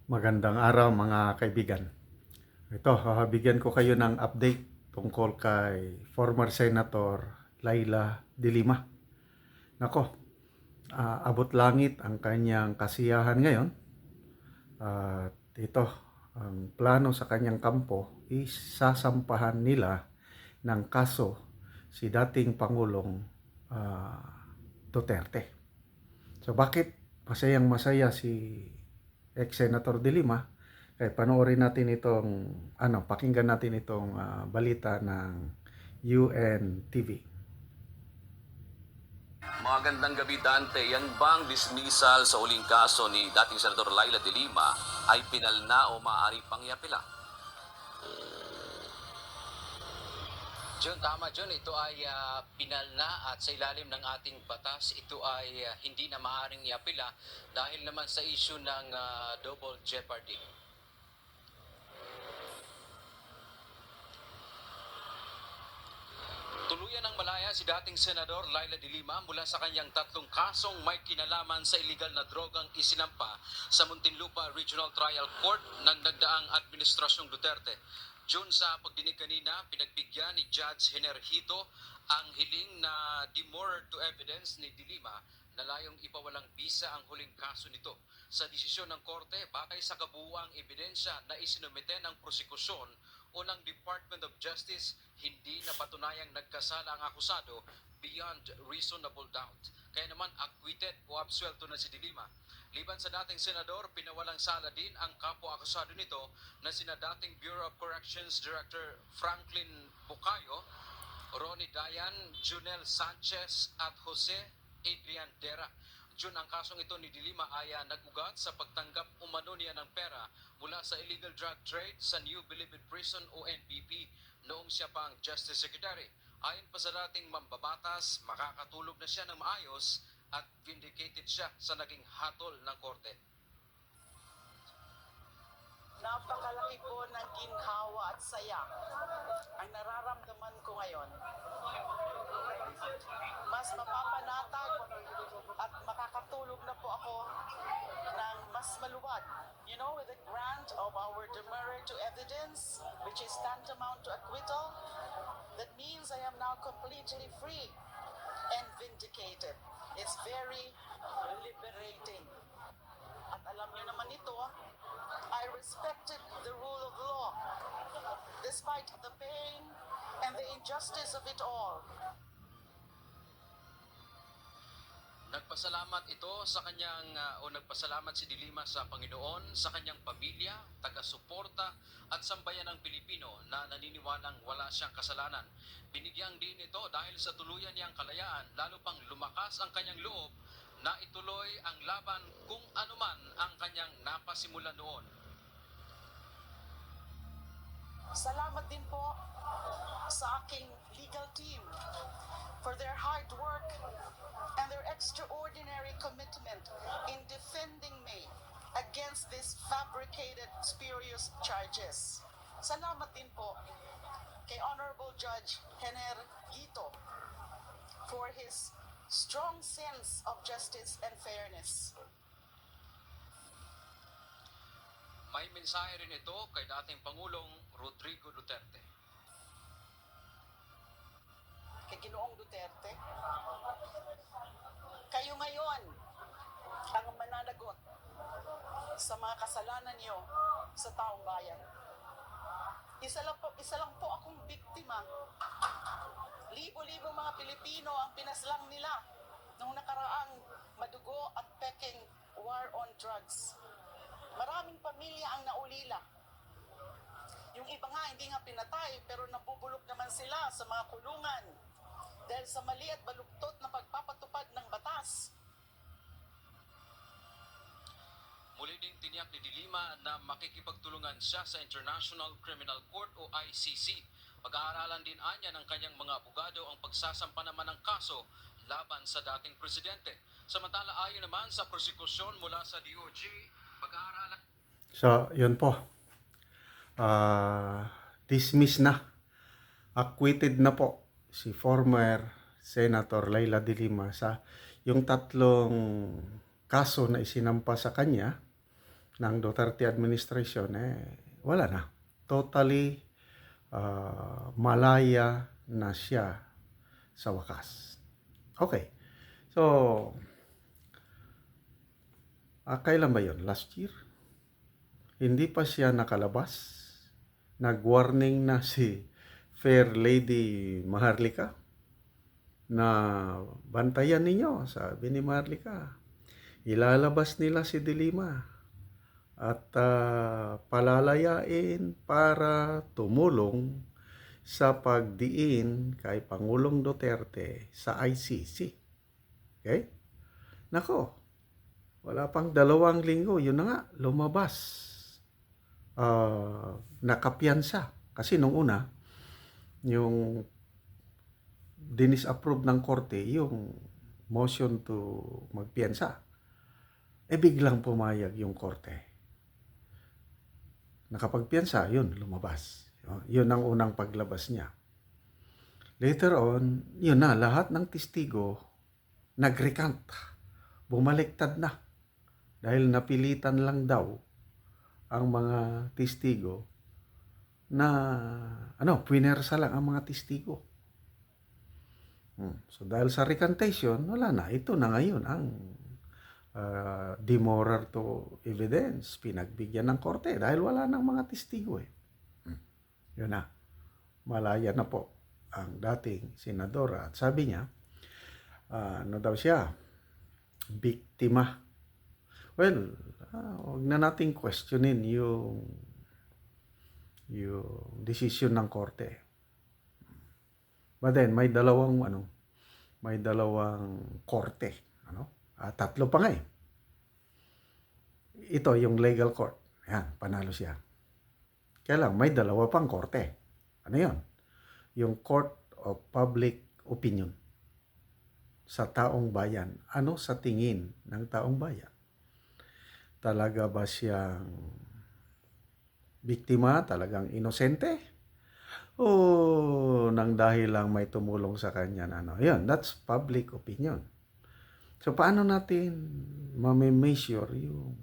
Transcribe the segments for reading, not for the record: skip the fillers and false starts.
Magandang araw mga kaibigan. Ito, bigyan ko kayo ng update tungkol kay former Senator Laila De Lima. Nako, abot langit ang kanyang kasiyahan ngayon. At ito, ang plano sa kanyang kampo is sasampahan nila ng kaso si dating Pangulong Duterte. So bakit masayang masaya si ex-Senator De Lima? Kaya panoorin natin itong, pakinggan natin itong balita ng UNTV. Magandang gabi, Dante. Yan bang dismissal sa uling kaso ni dating Senador Laila De Lima ay pinalna o maaari pang iapila? Jun, tama Jun, ito ay pinalna at sa ilalim ng ating batas, ito ay hindi na maaaring iapila dahil naman sa issue ng double jeopardy. Tuluyan ng malaya si dating Senador Laila De Lima mula sa kanyang tatlong kasong may kinalaman sa iligal na drogang isinampa sa Muntinlupa Regional Trial Court ng nagdaang Administrasyong Duterte. June sa pagdinig kanina, pinagbigyan ni Judge Henerhito ang hiling na demurrer to evidence ni De Lima na layong ipawalang bisa ang huling kaso nito. Sa desisyon ng korte, batay sa kabuuang ebidensya na isinumite ng prosekusyon o ng Department of Justice, hindi na patunayang nagkasala ang akusado beyond reasonable doubt. Kaya naman acquitted o absuelto na si De Lima. Liban sa dating senador, pinawalang sala din ang kapwa-akusado nito na sina dating Bureau of Corrections Director Franklin Bucayo, Ronnie Dayan, Junel Sanchez at Jose Adrian Dera. Jun, ang kasong ito ni De Lima ay nag-ugat sa pagtanggap umano niya ng pera mula sa illegal drug trade sa New Bilibid Prison o NBP noong siya pang Justice Secretary. Ayon pa sa dating mambabatas, makakatulog na siya ng maayos at vindicated siya sa naging hatol ng korte. Napakalaki po ng ginhawa at saya ang nararamdaman ko ngayon. Mas mapapanatag at makakatulog na po ako ng mas maluwag. You know, with the grant of our demurrer to evidence, which is tantamount to acquittal, that means I am now completely free and vindicated. It's very liberating. At alam niyo naman ito, I respected the rule of law despite the pain and the injustice of it all. Nagpasalamat ito sa kanyang nagpasalamat si De Lima sa Panginoon, sa kanyang pamilya, taga-suporta at sambayan ng Pilipino na naniniwalang wala siyang kasalanan. Binigyang din ito dahil sa tuluyan niyang kalayaan, lalo pang lumakas ang kanyang loob na ituloy ang laban kung anuman ang kanyang napasimulan noon. Salamat din po sa aking legal team for their hard work and their extraordinary commitment in defending me against these fabricated, spurious charges. Salamat din po kay Honorable Judge Henerhito for his strong sense of justice and fairness. May mensahe rin ito kay dating Pangulong Rodrigo Duterte. Kay Ginoong Duterte, kayo ngayon ang mananagot sa mga kasalanan niyo sa taong bayan. Isa lang po akong biktima. Libo-libo mga Pilipino ang pinaslang nila nung nakaraang madugo at peking war on drugs. Maraming pamilya ang naulila. Yung iba nga hindi nga pinatay pero nabubulok naman sila sa mga kulungan dahil sa mali at baluktot na pagpapatupad ng batas. Muli ding tiniyak ni De Lima na makikipagtulungan siya sa International Criminal Court o ICC. Pag-aaralan din anya ng kanyang mga abogado ang pagsasampa naman ng kaso laban sa dating presidente. Samantala ayon naman sa prosekusyon mula sa DOJ, pag-aaralan... So, yun po. Dismiss na. Acquitted na po si former Senator Laila De Lima sa yung tatlong kaso na isinampa sa kanya ng Duterte administration, wala na. Totally malaya na siya sa wakas. Okay. So, kailan ba yon? Last year? Hindi pa siya nakalabas. Nag-warning na si Fair Lady Maharlika na bantayan ninyo, sabi ni Maharlika. Ilalabas nila si De Lima at palalayain para tumulong sa pagdiin kay Pangulong Duterte sa ICC. Okay? Nako, wala pang 2 linggo, yun na nga, lumabas. Nakapiyansa. Kasi nung una, yung dinisapprove ng korte, yung motion to magpiyansa, biglang pumayag yung korte. Nakapagpiyansa, yun, lumabas. Yun ang unang paglabas niya. Later on, yun na, lahat ng testigo nag-recant. Bumaliktad na. Dahil napilitan lang daw ang mga testigo na, puwersa lang ang mga testigo. So dahil sa recantation, wala na. Ito na ngayon ang demorar to evidence. Pinagbigyan ng korte dahil wala nang mga testigo Yun na. Malaya na po ang dating senadora. At sabi niya, daw siya? Biktima. Well, huwag na nating questionin yung decision ng korte. But then, may dalawang korte. 3 pa nga Ito, yung legal court. Ayan, panalo siya. Kaya lang, may 2 pang korte. Ano yun? Yung Court of Public Opinion sa taong bayan. Ano sa tingin ng taong bayan? Talaga ba siyang biktima? Talagang inosente? O nang dahil lang may tumulong sa kanya na Yun, that's public opinion. So, paano natin ma-measure yung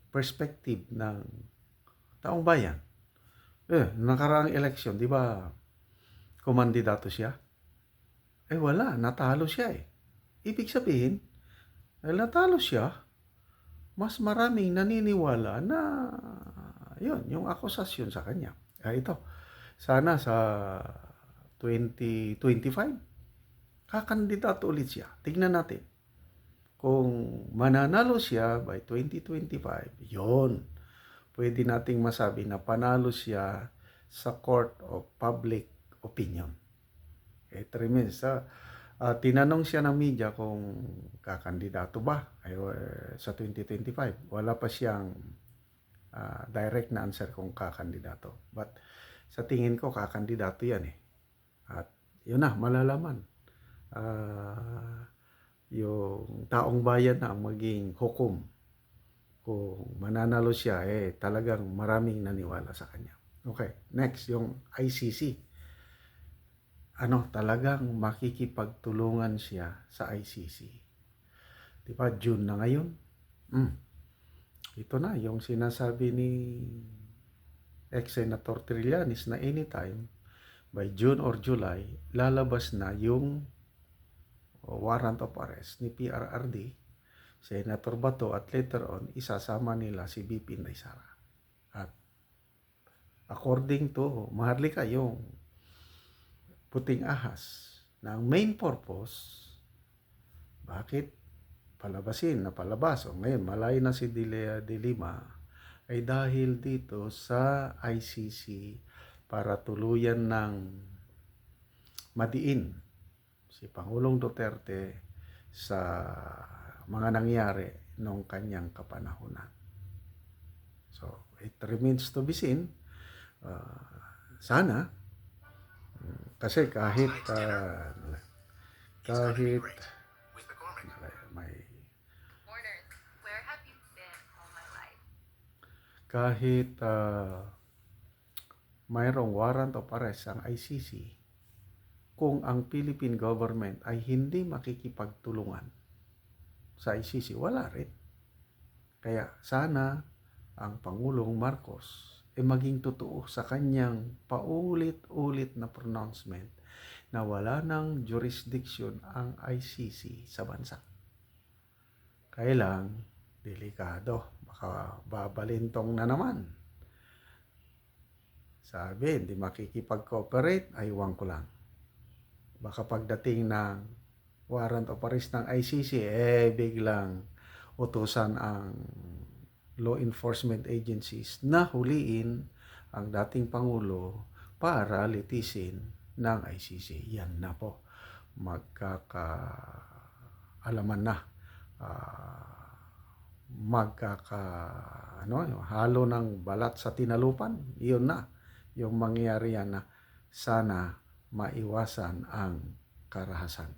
perspective ng taong bayan? Nakaraang election, di ba, kumandidato siya? Wala, natalo siya Ibig sabihin, natalo siya, mas maraming naniniwala na yun, yung akusasyon sa kanya. Ito, sana sa 2025, kakandidato ulit siya. Tignan natin. Kung mananalo siya by 2025, yun, pwede nating masabi na panalo siya sa Court of Public Opinion. It remains, tinanong siya ng media kung kakandidato ba sa 2025. Wala pa siyang direct na answer kung kakandidato. But sa tingin ko, kakandidato yan At yun na, malalaman. Yung taong bayan na ang maging hukom. Kung mananalo siya, talagang maraming naniwala sa kanya. Okay, next, yung ICC. Talagang makikipagtulungan siya sa ICC. Diba, June na ngayon? Ito na, yung sinasabi ni ex-Senator Trillanes na anytime, by June or July, lalabas na yung warrant of arrest ni PRRD, Senator Bato, at later on, isasama nila si BP Inday Sara. At according to Maharlika, yung puting ahas na ang main purpose, bakit palabasin na palabas o ngayon malay na si De Lima, ay dahil dito sa ICC para tuluyan ng madiin si Pangulong Duterte sa mga nangyari noong kanyang kapanahunan. So, it remains to be seen. Sana kasi kahit may Warner, where have you been all my life? kahit mayroong warrant of arrest ang ICC, kung ang Philippine government ay hindi makikipagtulungan sa ICC, wala rin. Kaya sana ang Pangulong Marcos maging totoo sa kanyang paulit-ulit na pronouncement na wala ng jurisdiction ang ICC sa bansa. Kailang delikado, baka babalintong na naman. Sabi, hindi makikipag-cooperate, aywan ko lang. Baka pagdating ng warrant of arrest ng ICC, biglang utusan ang law enforcement agencies na huliin ang dating Pangulo para litisin ng ICC. Yan na po. Magkakaalaman na. Halo ng balat sa tinalupan. Yun na. Yung mangyayari yan na sana maiwasan ang karahasan.